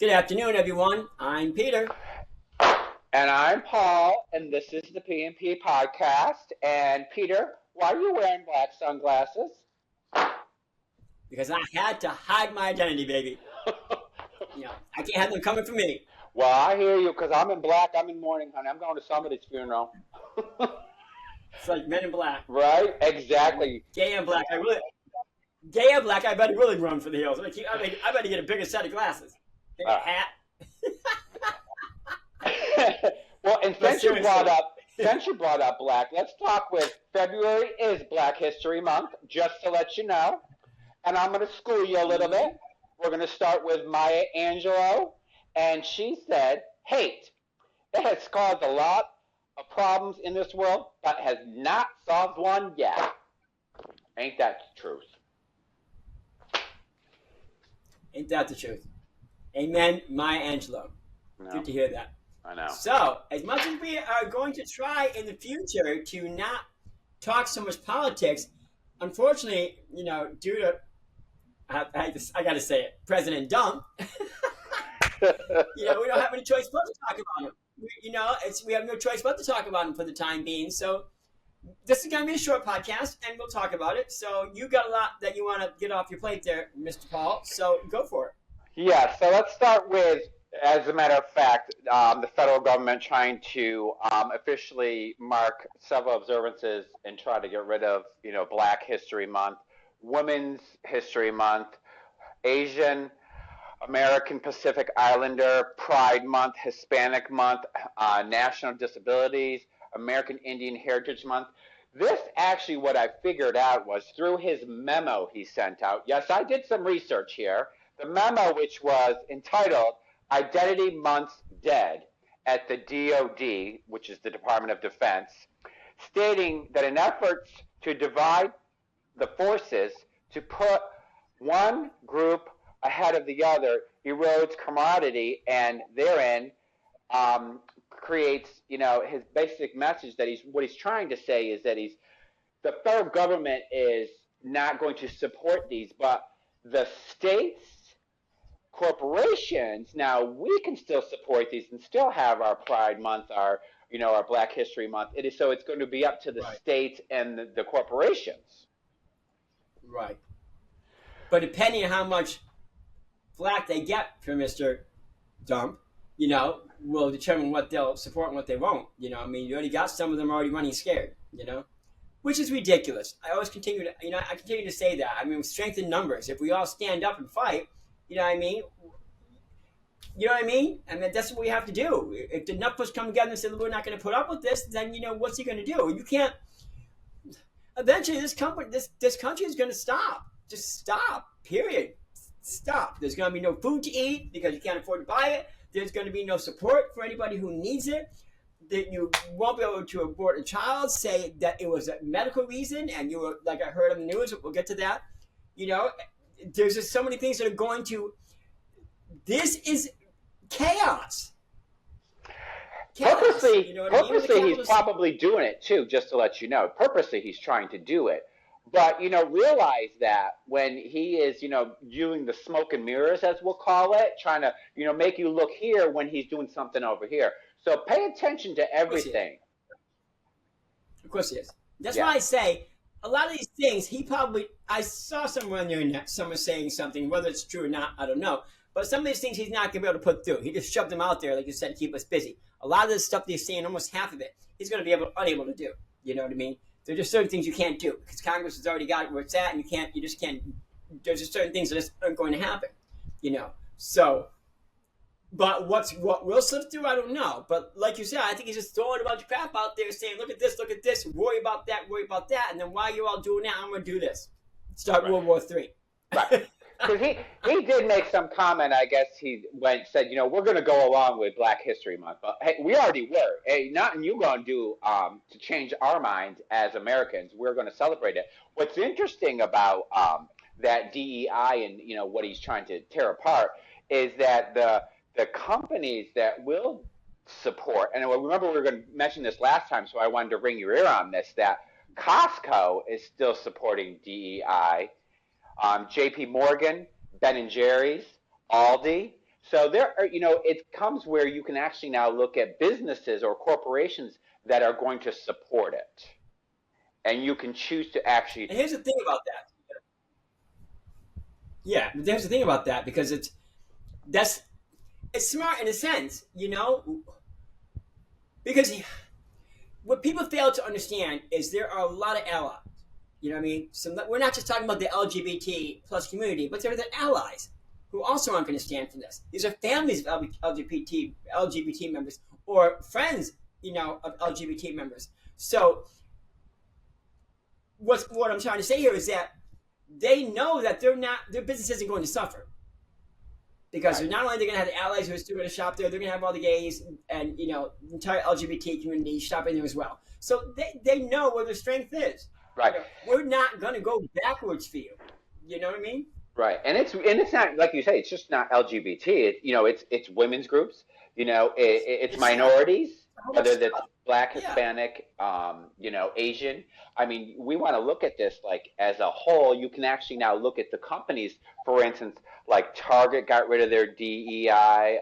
Good afternoon, everyone. I'm Peter And I'm Paul, and this is the PNP podcast. And Peter, why are you wearing black sunglasses? because I had to hide my identity, baby. I can't have them coming for me. Well, I hear you because I'm in black. I'm in mourning, honey. I'm going to somebody's funeral. It's like Men in Black. Right? You know, Exactly. gay and black. Gay and black. I better really run for the hills. I better get a bigger set of glasses, bigger Uh, hat. well, and But seriously, since you brought up black, let's talk with February is Black History Month, just to let you know. And I'm going to school you a little hmm bit. We're going to start with Maya Angelou, and she said, "Hate. It has caused a lot of problems in this world, but has not solved one yet." Ain't that the truth? ain't that the truth? Amen, Maya Angelou. Good No, to hear that. I know. So, as much as we are going to try in the future to not talk so much politics, unfortunately, due to I got to say it, President Dump. We don't have any choice but to talk about him. We have no choice but to talk about him for the time being. So this is going to be a short podcast, and we'll talk about it. So you got a lot that you want to get off your plate there, Mr. Paul. So go for it. Yeah, so let's start with, as a matter of fact, the federal government trying to officially mark several observances and try to get rid of, Black History Month, Women's History Month, Asian American Pacific Islander Pride Month, Hispanic Month, National Disabilities, American Indian Heritage Month. This actually, what I figured out was through his memo he sent out. Yes, I did some research here. The memo, which was entitled Identity Month's Dead at the DoD, which is the Department of Defense, stating that in efforts to divide the forces to put one group ahead of the other erodes commodity and therein creates, his basic message that what he's trying to say is that the federal government is not going to support these, but the states, corporations, now we can still support these and still have our Pride Month, our Black History Month. It's going to be up to the Right, states and the corporations. right. But depending on how much flack they get from Mr. Dump, will determine what they'll support and what they won't. You already got some of them already running scared. Which is ridiculous. I always continue to, I continue to say that. I mean, strength in numbers. If we all stand up and fight, you know what I mean? You know what I mean? I mean, that's what we have to do. If the enough of us come together and say we're not going to put up with this, then what's he going to do? You can't. Eventually, this country is going to stop. Just stop. Period. Stop. There's going to be no food to eat because you can't afford to buy it. There's going to be no support for anybody who needs it. That you won't be able to abort a child. Say that it was a medical reason, and you were like I heard on the news. We'll get to that. You know, there's just so many things that are going to. This is chaos. Chaos. You know what I mean? With the Purposely, he's capital C. probably doing it too, just to let you know. Purposely, he's trying to do it. But, realize that when he is, doing the smoke and mirrors, as we'll call it, trying to, make you look here when he's doing something over here. So pay attention to Of course he is. everything. Of course he is. That's Yeah. why I say a lot of these things. He probably. I saw somewhere on the internet someone saying something. Whether it's true or not, I don't know. But some of these things he's not going to be able to put through. He just shoved them out there, like you said, to keep us busy. A lot of this stuff that he's saying, almost half of it, he's going to be unable to do. You know what I mean? There are just certain things you can't do because Congress has already got it where it's at, and you just can't. There's just certain things that just aren't going to happen. So. But what will slip through, I don't know. But like you said, I think he's just throwing a bunch of crap out there, saying, look at this, worry about that, and then while you're all doing that, I'm going to do this. Start Right. World War III. Right. Because he did make some comment. I guess he said, we're going to go along with Black History Month, but hey, we already were. Hey, nothing you going to do to change our minds as Americans. We're going to celebrate it. What's interesting about that DEI and what he's trying to tear apart is that the companies that will support, and remember we were going to mention this last time, so I wanted to ring your ear on this. That Costco is still supporting DEI, J.P. Morgan, Ben and Jerry's, Aldi. So there are, it comes where you can actually now look at businesses or corporations that are going to support it, and you can choose to actually. And here's the thing about that. Yeah, there's the thing about that because it's smart in a sense, because what people fail to understand is there are a lot of allies. You know what I mean? So we're not just talking about the LGBT plus community, but they're the allies who also aren't going to stand for this. These are families of LGBT members or friends, of LGBT members. So what I'm trying to say here is that they know that their business isn't going to suffer. Because Right. not only are they going to have the allies who are still going to shop there, they're going to have all the gays and the entire LGBT community shopping there as well. So they know where their strength is. Right. We're not going to go backwards for you. You know what I mean? Right, and it's not like you say. It's just not LGBT. It's women's groups. It's minorities, whether that's Black, Yeah. Hispanic, Asian. I mean, we want to look at this like as a whole. You can actually now look at the companies. For instance, like Target got rid of their DEI.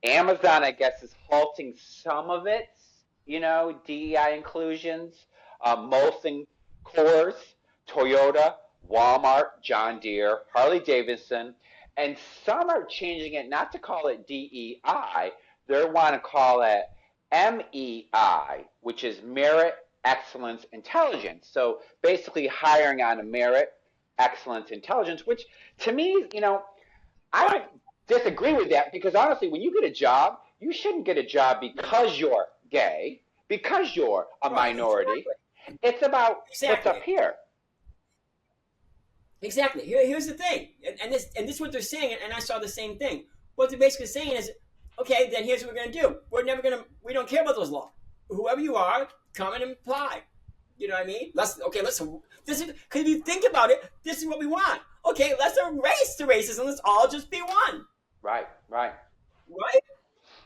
Amazon, I guess, is halting some of its, DEI inclusions. Molson Coors, Toyota, Walmart, John Deere, Harley Davidson, and some are changing it not to call it DEI. They want to call it MEI, which is Merit, Excellence, Intelligence. So basically hiring on a merit, excellence, intelligence, which to me, I don't disagree with that because honestly, when you get a job, you shouldn't get a job because you're gay, because you're a minority. Exactly. It's about what's up here. Exactly. Here's the thing, and this is what they're saying, and I saw the same thing. What they're basically saying is, okay, then here's what we're going to do. We don't care about those laws. Whoever you are, come in and apply. You know what I mean? This is, because if you think about it, this is what we want. Okay, let's erase the racism. Let's all just be one. Right. Right?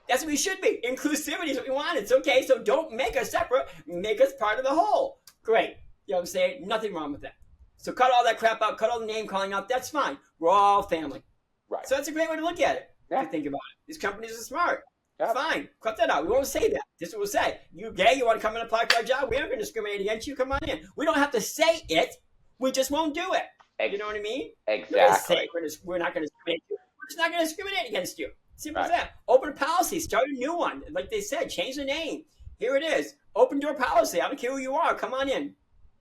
That's what we should be. Inclusivity is what we want. It's okay. So don't make us separate. Make us part of the whole. Great. You know what I'm saying? Nothing wrong with that. So cut all that crap out. Cut all the name calling out. That's fine. We're all family. Right. So that's a great way to look at it. Yeah. If you think about it. These companies are smart. Yep. Fine. Cut that out. We won't say that. This is what we'll say. You gay? You want to come and apply for our job? We aren't going to discriminate against you. Come on in. We don't have to say it. We just won't do it. You know what I mean? Exactly. We're not going to discriminate you. We're just not going to discriminate against you. Simple as Right. that. Open a policy. Start a new one. Like they said, change the name. Here it is. Open door policy. I don't care who you are. Come on in.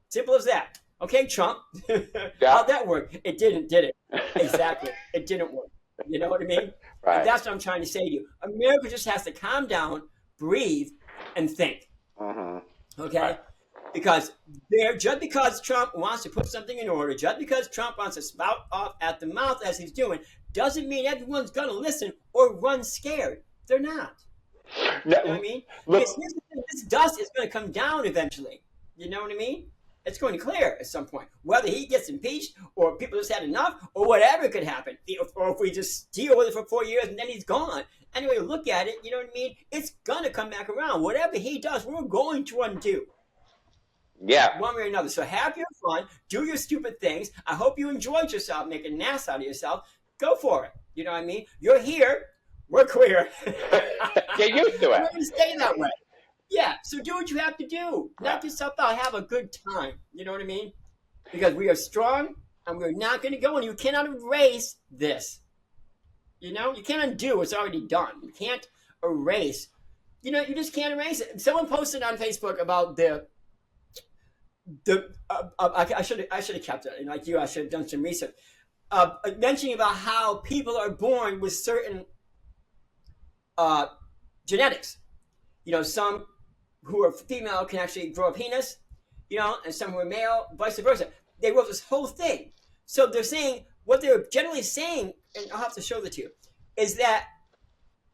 Simple as that. Okay, Trump. How'd that work? It didn't, did it? Exactly. It didn't work. You know what I mean? Right. And that's what I'm trying to say to you. America just has to calm down, breathe, and think. Mm-hmm. Okay? Right. Because just because Trump wants to put something in order, just because Trump wants to spout off at the mouth as he's doing, doesn't mean everyone's going to listen or run scared. They're not. You know what I mean? Because this dust is going to come down eventually. You know what I mean? It's going to clear at some point. Whether he gets impeached or people just had enough or whatever could happen. Or if we just deal with it for 4 years and then he's gone. Anyway, look at it. You know what I mean? It's going to come back around. Whatever he does, we're going to undo. Yeah. One way or another. So have your fun. Do your stupid things. I hope you enjoyed yourself, making an ass out of yourself. Go for it. You know what I mean? You're here. We're queer. Get used to We're it. going to stay that way. Yeah, so do what you have to do. Knock yourself out. Have a good time. You know what I mean? Because we are strong, and we're not going to go, and you cannot erase this. You know? You can't undo what's already done. You can't erase. You just can't erase it. Someone posted on Facebook about I should have kept it. And like you, I should have done some research. Mentioning about how people are born with certain genetics. Some who are female can actually grow a penis, and some who are male, vice versa. They wrote this whole thing. So they're saying, what they're generally saying, and I'll have to show that to you, is that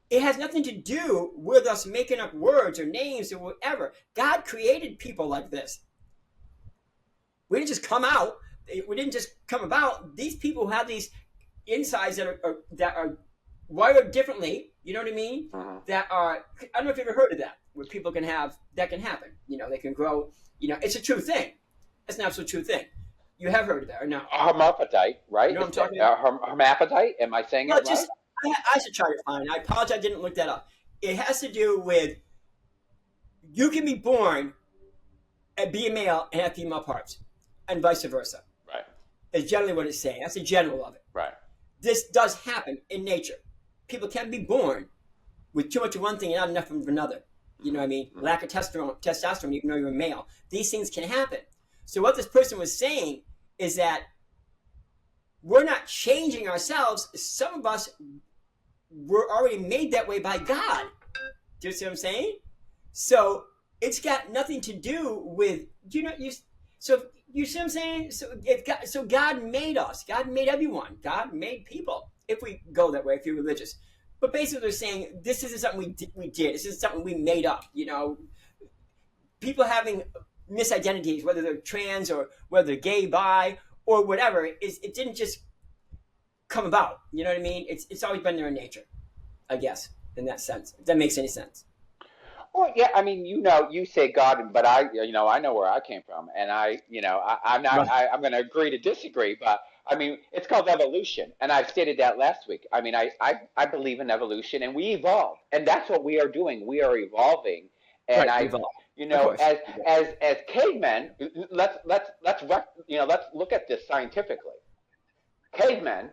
it has nothing to do with us making up words or names or whatever. God created people like this. We didn't just come out. We didn't just come about. These people have these insides that are wired differently. You know what I mean? Uh-huh. That are, I don't know if you've ever heard of that, where people can have, that can happen. They can grow, it's a true thing. It's an absolute true thing. You have heard of that or no? Hermaphrodite, right? You know what I'm talking about? Hermaphrodite? Am I saying it right? I should try to find it. I apologize, I didn't look that up. It has to do with you can be born and be a male and have female parts, and vice versa. Right. Is generally what it's saying. That's the general of it. Right. This does happen in nature. People can be born with too much of one thing and not enough of another. You know what I mean? Mhm. Lack of testosterone, even though you're a male. These things can happen. So what this person was saying is that we're not changing ourselves. Some of us were already made that way by God. Do you see what I'm saying? So it's got nothing to do with So you see what I'm saying? So God made us. God made everyone. God made people. If we go that way, if you're religious, but basically they're saying this isn't something we did. This is something we made up. People having misidentities, whether they're trans or whether they're gay, bi, or whatever, it didn't just come about. You know what I mean? It's always been there in nature, I guess, in that sense. If that makes any sense. Well, yeah, I mean, you say God, but I know where I came from, and I'm not, Right. I'm going to agree to disagree, but I mean, it's called evolution, and I've stated that last week. I mean, I believe in evolution, and we evolve, and that's what we are doing. We are evolving, and Right. Evolve. Of course. as cavemen, let's look at this scientifically. Cavemen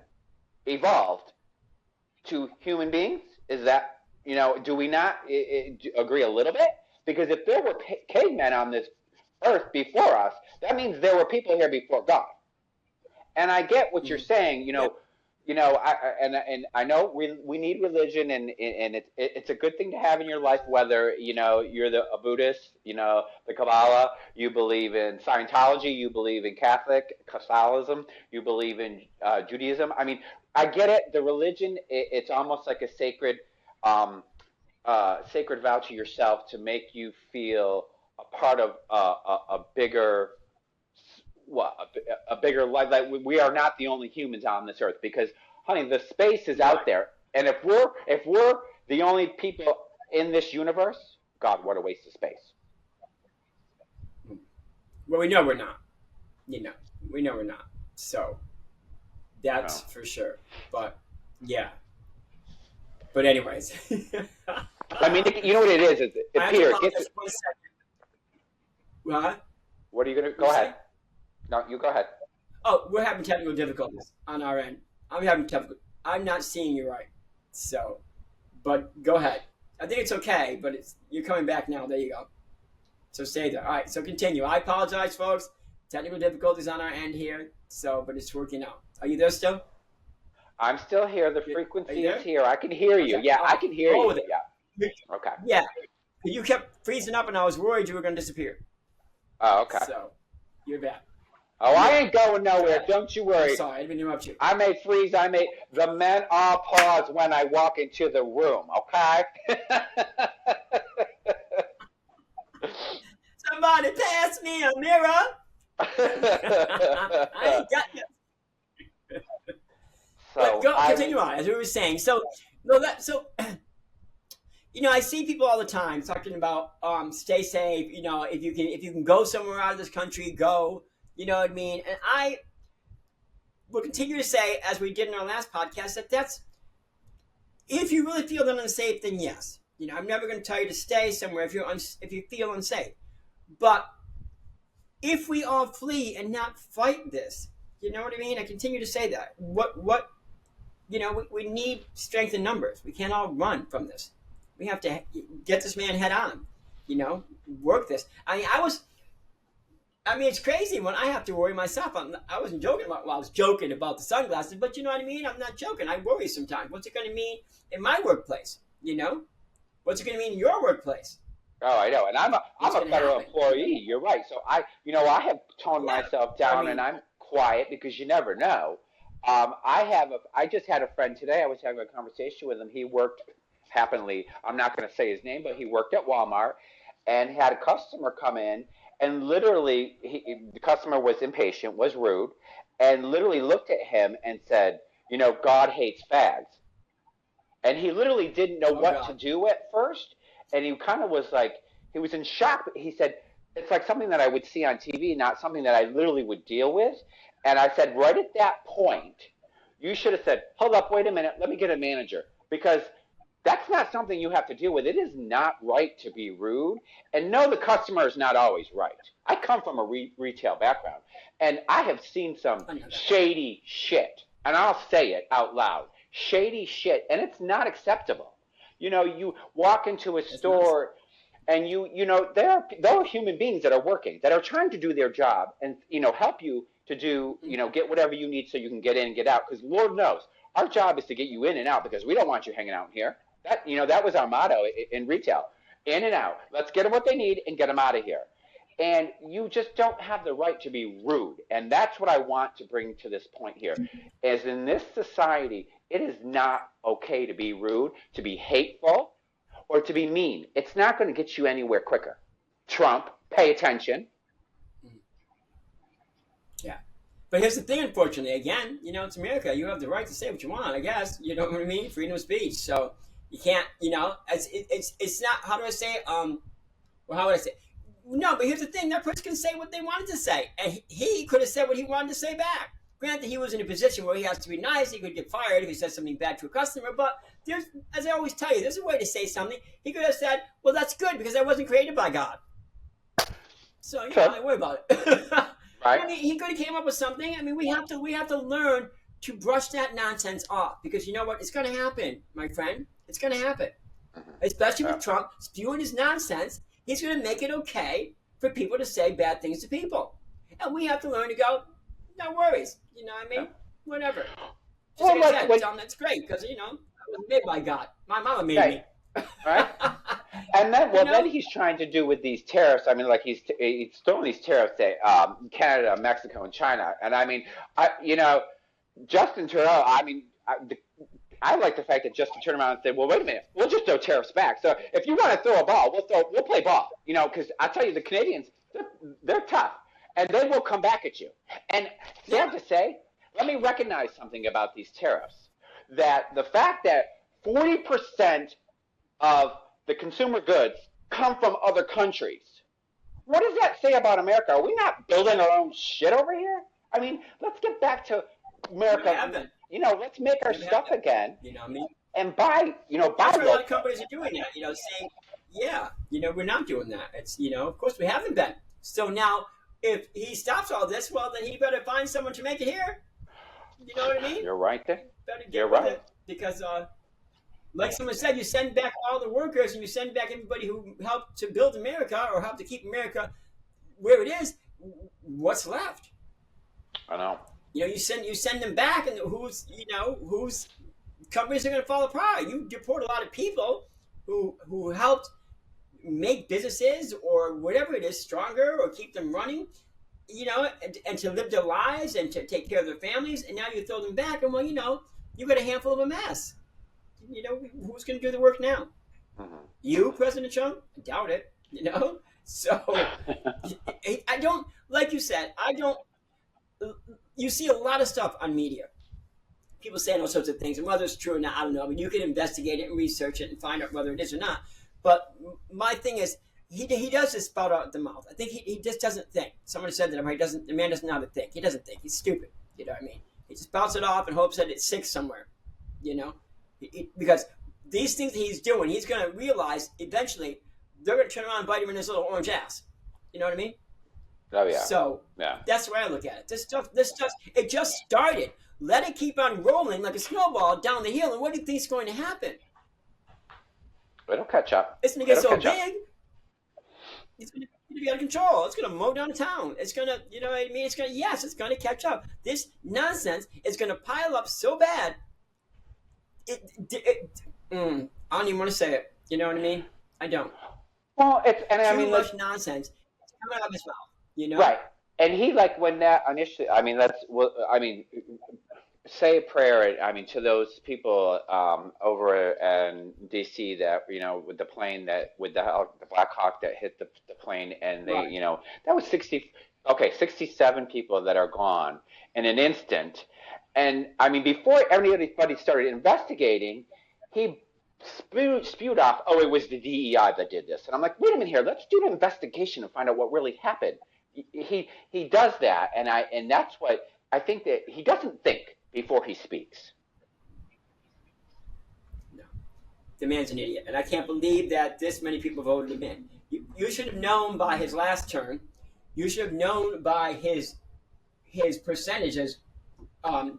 evolved to human beings? Is that, do we not agree a little bit? Because if there were cavemen on this earth before us, that means there were people here before God. And I get what you're saying, I know we need religion, and it's a good thing to have in your life, whether you're a Buddhist, the Kabbalah, you believe in Scientology, you believe in Catholicism, you believe in Judaism. I mean, I get it. The religion, it's almost like a sacred vow to yourself to make you feel a part of a bigger a bigger life. Like we are not the only humans on this earth, because, honey, the space is out there, and if we're the only people in this universe, God, what a waste of space. Well, we know we're not. We know we're not. So that's for sure. But yeah. But anyways. I mean, you know what it is? Peter, just 1 second. What? What are you gonna go ahead? No, you go ahead. Oh, we're having technical difficulties on our end. I'm not seeing you right. So, but go ahead. I think it's okay, but you're coming back now. There you go. So stay there. All right. So continue. I apologize, folks. Technical difficulties on our end here. So, but it's working out. Are you there still? I'm still here. The frequency is here. I can hear you. Okay. Yeah, I can hear you. Yeah. Okay. Yeah. You kept freezing up, and I was worried you were going to disappear. Oh, okay. So, you're back. Oh, yeah. I ain't going nowhere. Don't you worry. I'm sorry, I didn't interrupt you. I may freeze. The men all pause when I walk into the room, okay? Somebody pass me a mirror. I ain't got you. But continue on, as we were saying. I see people all the time talking about stay safe. If you can go somewhere out of this country, go. You know what I mean? And I will continue to say, as we did in our last podcast, that's if you really feel unsafe, then yes. I'm never going to tell you to stay somewhere if you feel unsafe. But if we all flee and not fight this, you know what I mean? I continue to say that. We need strength in numbers. We can't all run from this. We have to get this man head on, work this. It's crazy when I have to worry myself. I wasn't joking about, I was joking about the sunglasses, but you know what I mean? I'm not joking. I worry sometimes. What's it going to mean in my workplace? What's it going to mean in your workplace? Oh, I know. And I'm a federal employee. You're right. So I have toned myself down, and I'm quiet because you never know. I just had a friend today. I was having a conversation with him. He worked, happily, I'm not going to say his name, but he worked at Walmart and had a customer come in, and literally the customer was impatient, was rude, and literally looked at him and said, God hates fags. And he literally didn't know what to do at first. And he kind of was like, he was in shock. He said, it's like something that I would see on TV, not something that I literally would deal with. And I said, right at that point, You should have said, hold up, wait a minute, let me get a manager. Because that's not something you have to deal with. It is not right to be rude. And no, the customer is not always right. I come from a retail background, and I have seen some shady shit. And I'll say it out loud. Shady shit. And it's not acceptable. You know, you walk into a store and there are human beings that are working, that are trying to do their job and, help you to do, get whatever you need so you can get in and get out. Because Lord knows, our job is to get you in and out because we don't want you hanging out here. That was our motto in retail. In and out. Let's get them what they need and get them out of here. And you just don't have the right to be rude. And that's what I want to bring to this point here. Is in this society, it is not okay to be rude, to be hateful, or to be mean. It's not going to get you anywhere quicker. Trump, pay attention. Yeah. But here's the thing, unfortunately. Again, it's America. You have the right to say what you want, I guess. You know what I mean? Freedom of speech. So you can't, it's not, how do I say it? Well, how would I say it? No, but here's the thing. That person can say what they wanted to say. And he could have said what he wanted to say back. Granted, he was in a position where he has to be nice. He could get fired if he says something bad to a customer. But there's, as I always tell you, there's a way to say something. He could have said, well, that's good because I wasn't created by God. So, don't worry about it. Right. I mean, he could have came up with something. I mean, we have to learn to brush that nonsense off. Because you know what? It's going to happen, my friend. It's going to happen. Especially with Trump spewing his nonsense. He's going to make it okay for people to say bad things to people. And we have to learn to go, no worries. You know what I mean? Whatever. Just like I said, that's great because, I was made by God. My mama made me. Right? And then, then he's trying to do with these tariffs. I mean, like he's throwing these tariffs at Canada, Mexico, and China. And I mean, Justin Trudeau, I like the fact that Justin turned around and said, well, wait a minute, we'll just throw tariffs back. So if you want to throw a ball, we'll play ball, because I tell you, the Canadians, they're tough and they will come back at you. And sad to say, let me recognize something about these tariffs, that the fact that 40% of the consumer goods come from other countries. What does that say about America? Are we not building our own shit over here? I mean, let's get back to America. Let's make our stuff again. You know what I mean? And buy, That's what a lot of companies are doing that. Saying, we're not doing that. It's, of course we haven't been. So now, if he stops all this, well, then he better find someone to make it here. You know what I mean? You're right there. You're right. Because, like someone said, you send back all the workers and you send back everybody who helped to build America or helped to keep America where it is. What's left? I know. You send them back, and whose companies are going to fall apart. You deport a lot of people who helped make businesses or whatever it is stronger or keep them running, and to live their lives and to take care of their families. And now you throw them back, and you got a handful of a mess. Who's going to do the work now? Mm-hmm. You, President Trump? I doubt it. So I don't, like you said, you see a lot of stuff on media. People saying all sorts of things, and whether it's true or not, I don't know. I mean, you can investigate it and research it and find out whether it is or not. But my thing is, he does just spout out the mouth. I think he just doesn't think. Someone said that the man doesn't know how to think. He doesn't think. He's stupid. You know what I mean? He just spouts it off and hopes that it sinks somewhere. Because these things that he's doing, he's going to realize eventually they're going to turn around and bite him in his little orange ass. You know what I mean? Oh, yeah. So that's the way I look at it. This stuff, it just started. Let it keep on rolling like a snowball down the hill. And what do you think is going to happen? It'll catch up. It's going to get so big. It's going to be out of control. It's going to mow down the town. It's going to, you know what I mean? It's going to catch up. This nonsense is going to pile up so bad. I don't even want to say it. You know what I mean? I don't. Well, too much nonsense. It's coming out of his mouth. Right. And he, when that initially, say a prayer, to those people over in D.C. that, with the plane with the Black Hawk that hit the plane, and they, that was 67 people that are gone in an instant. And, before anybody started investigating, he spewed off, it was the DEI that did this. And I'm like, wait a minute here, let's do an investigation and find out what really happened. He does that, and that's what I think, that he doesn't think. before he speaks. No, the man's an idiot, and I can't believe that this many people voted him in. You should have known by his last term. You should have known by his percentages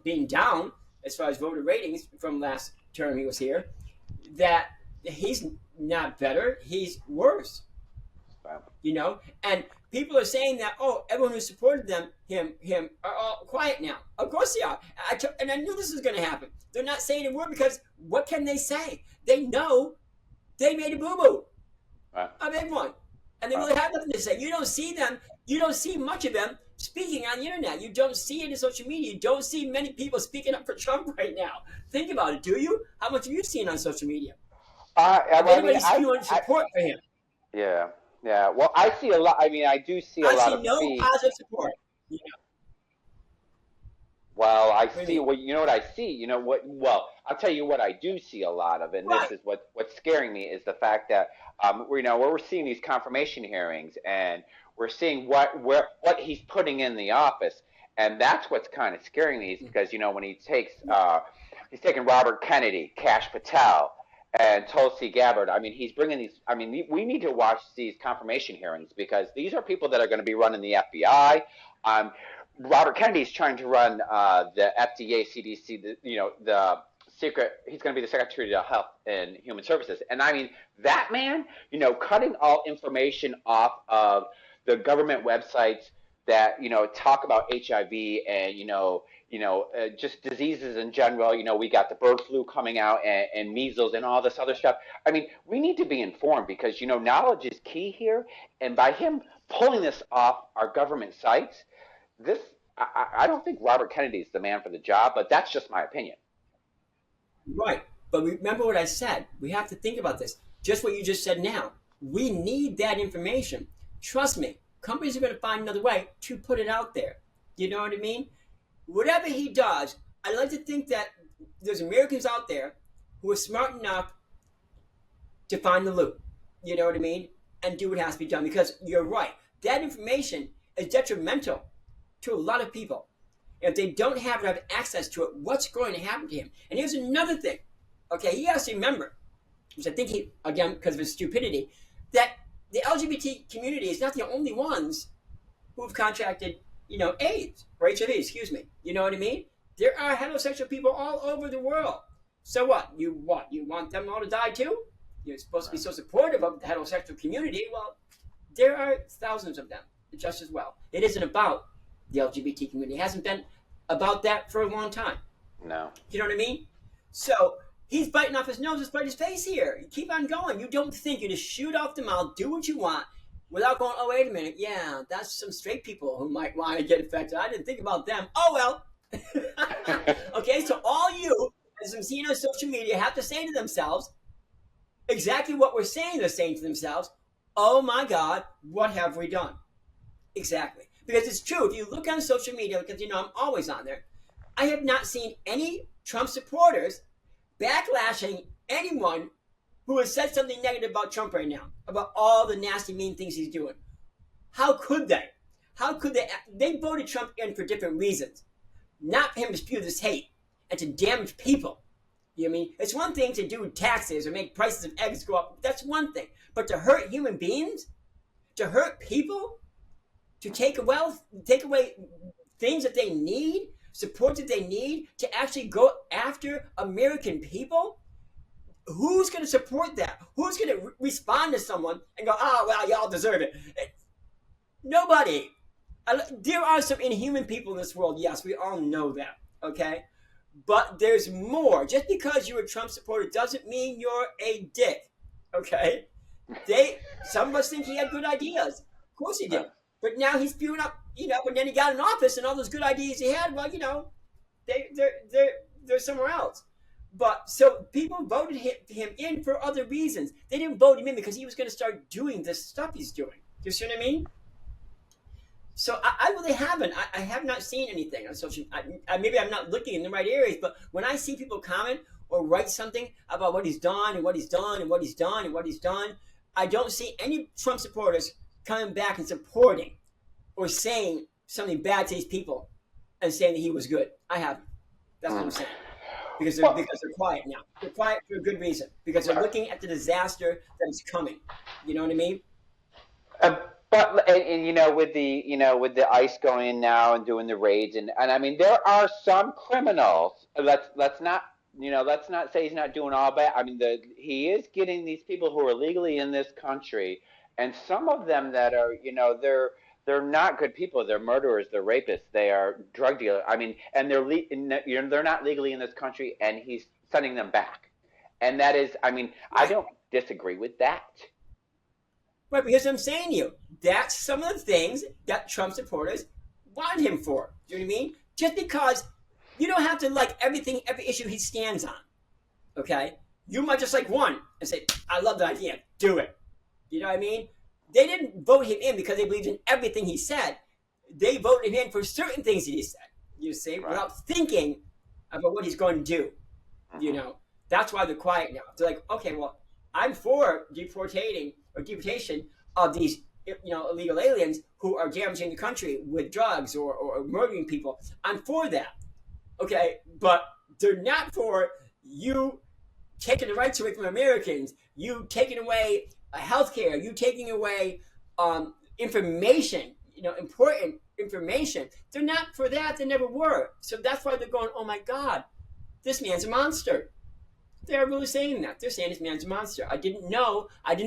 being down as far as voter ratings from last term he was here, that he's not better, he's worse. Wow. You know, and people are saying that, oh, everyone who supported him are all quiet now. Of course they are. And I knew this was going to happen. They're not saying a word because what can they say? They know they made a boo-boo. Right. A big one. And they really have nothing to say. You don't see them. You don't see much of them speaking on the internet. You don't see it in social media. You don't see many people speaking up for Trump right now. Think about it, do you? How much have you seen on social media? Anybody's spewing support for him. Yeah. Yeah, well, I see a lot. I mean, I do see a lot of no positive support. Yeah. Well, I see. Well, you know what I see. You know what? Well, I'll tell you what I do see a lot of, and right. This is what's scaring me is the fact that we're seeing these confirmation hearings, and we're seeing what he's putting in the office, and that's what's kind of scaring me. Is because when he's taking Robert Kennedy, Kash Patel, and Tulsi Gabbard. I mean, he's bringing these. I mean, we need to watch these confirmation hearings because these are people that are going to be running the FBI. Robert Kennedy's trying to run the FDA, CDC. The secret. He's going to be the Secretary of Health and Human Services. And I mean, that man, cutting all information off of the government websites that talk about HIV and just diseases in general. We got the bird flu coming out and measles and all this other stuff. I mean, we need to be informed because knowledge is key here. And by him pulling this off our government sites, I don't think Robert Kennedy is the man for the job, but that's just my opinion. Right, but remember what I said. We have to think about this. Just what you just said now. We need that information. Trust me, companies are going to find another way to put it out there. You know what I mean? Whatever he does, I like to think that there's Americans out there who are smart enough to find the loop. You know what I mean? And do what has to be done. Because you're right. That information is detrimental to a lot of people. If they don't have access to it, what's going to happen to him? And here's another thing. Okay, he has to remember, which I think he, again, because of his stupidity, that the LGBT community is not the only ones who have contracted, AIDS or HIV, excuse me. You know what I mean? There are heterosexual people all over the world. So what? You want them all to die too? You're supposed to be so supportive of the heterosexual community. Well, there are thousands of them just as well. It isn't about the LGBT community. It hasn't been about that for a long time. No. You know what I mean? So he's biting off his nose to spite his face here. You keep on going. You don't think you just shoot off the mouth, do what you want, without going, oh, wait a minute. Yeah, that's some straight people who might want to get infected. I didn't think about them. Oh, well. Okay, so all you, as I'm seeing on social media, have to say to themselves exactly what we're saying they're saying to themselves. Oh, my God, what have we done? Exactly. Because it's true, if you look on social media, because I'm always on there, I have not seen any Trump supporters backlashing anyone who has said something negative about Trump right now, about all the nasty, mean things he's doing. How could they? How could they? They voted Trump in for different reasons. Not for him to spew this hate and to damage people. You know what I mean? It's one thing to do taxes or make prices of eggs go up. That's one thing. But to hurt human beings? To hurt people? To take away things that they need, support that they need, to actually go after American people? Who's going to support that? Who's going to respond to someone and go, well, y'all deserve it? Nobody. There are some inhuman people in this world. Yes, we all know that. Okay? But there's more. Just because you're a Trump supporter doesn't mean you're a dick. Okay? Some of us think he had good ideas. Of course he did. But now he's spewing up, and then he got in office and all those good ideas he had, well, they're somewhere else. But so people voted him in for other reasons. They didn't vote him in because he was going to start doing this stuff he's doing. You see what I mean? So I really haven't. I have not seen anything on social. Maybe I'm not looking in the right areas, but when I see people comment or write something about what he's done and what he's done and what he's done and what he's done, I don't see any Trump supporters coming back and supporting or saying something bad to these people and saying that he was good. I haven't. That's what I'm saying. Because Well, they're quiet now. They're quiet for a good reason. Because they're right. looking at the disaster that is coming. You know what I mean? Uh, and with the with the ICE going in now and doing the raids, and I mean there are some criminals. Let's not let's not say he's not doing all bad. I mean he is getting these people who are legally in this country, and some of them that are they're not good people. They're murderers. They're rapists. They are drug dealers. I mean, and they're not legally in this country, and he's sending them back. And that is, I mean, I Right. don't disagree with that. Right, because I'm saying to you, that's some of the things that Trump supporters want him for. Do you know what I mean? Just because you don't have to like everything, every issue he stands on. Okay? You might just like one and say, I love the idea, do it. You know what I mean? They didn't vote him in because they believed in everything he said. They voted him in for certain things that he said, you see, Right. without thinking about what he's going to do. You Hmm. know, that's why they're quiet now. They're like, okay, well, I'm for deportation of these, illegal aliens who are damaging the country with drugs or murdering people. I'm for that. Okay, but they're not for you taking the rights away from Americans, you taking away health care, you taking away information, important information. They're not for that. They never were. So that's why they're going, oh my God, this man's a monster. They're really saying that. They're saying this man's a monster. I didn't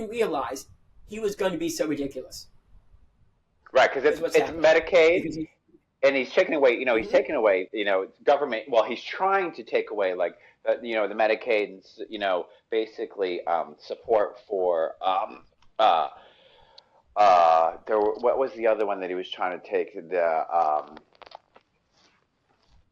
realize he was going to be so ridiculous. Right, because Is what's it's happening. Medicaid, Because he, and he's taking away. He's mm-hmm. taking away. Government. Well, he's trying to take away like the Medicaid and basically support for what was the other one that he was trying to take the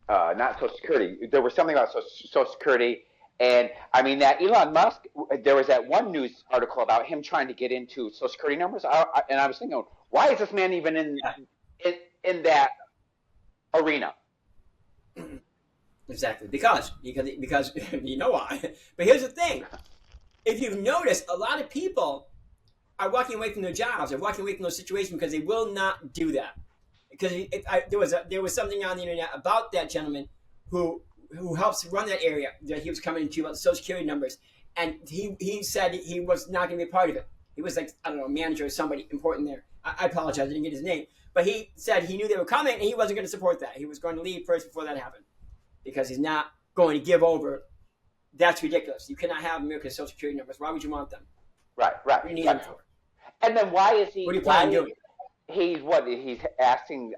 not Social Security. There was something about Social Security, and I mean that Elon Musk. There was that one news article about him trying to get into Social Security numbers, and I was thinking, why is this man even Yeah, in, in that arena? exactly. Because you know why. But here's the thing: if you've noticed, a lot of people are walking away from their jobs, are walking away from those situations because they will not do that. Because there was something on the internet about that gentleman who helps run that area that he was coming to about the Social Security numbers, and he said he was not going to be a part of it. He was like, I don't know, manager or somebody important there. I apologize, I didn't get his name, but he said he knew they were coming and he wasn't going to support that. He was going to leave first before that happened because he's not going to give over. That's ridiculous. You cannot have America's Social Security numbers. Why would you want them? Right, right, What do you need right. them for? And then why is What he? do you plan Why on is doing? he's asking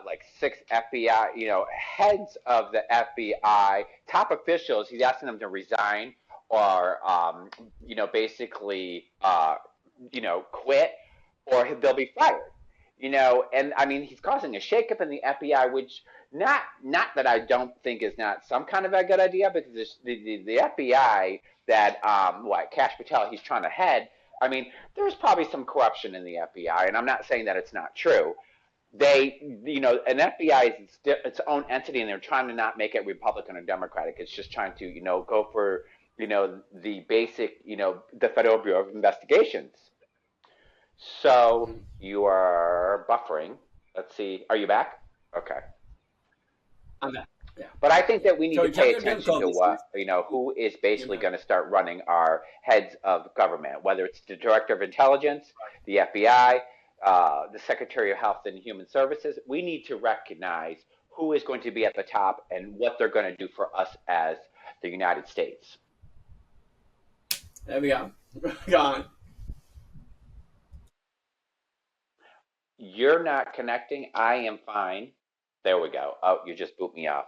like six FBI heads of the FBI top officials. He's asking them to resign or basically quit or they'll be fired. And I mean he's causing a shakeup in the FBI, which not that I don't think is not some kind of a good idea, because the FBI that what Cash Patel he's trying to head. I mean, there's probably some corruption in the FBI, and I'm not saying that it's not true. An FBI is its own entity, and they're trying to not make it Republican or Democratic. It's just trying to, go for, the basic, the Federal Bureau of Investigations. So Mm-hmm. you are buffering. Let's see. Are you back? Okay. I'm back. Yeah. But I think that we need So to pay technical attention to difficulties. who is You basically know, going to start running our heads of government, whether it's the Director of Intelligence, the FBI, the Secretary of Health and Human Services. We need to recognize who is going to be at the top and what they're going to do for us as the United States. there we go. Gone. You're not connecting. I am fine. There we go. Oh, you just boot me off.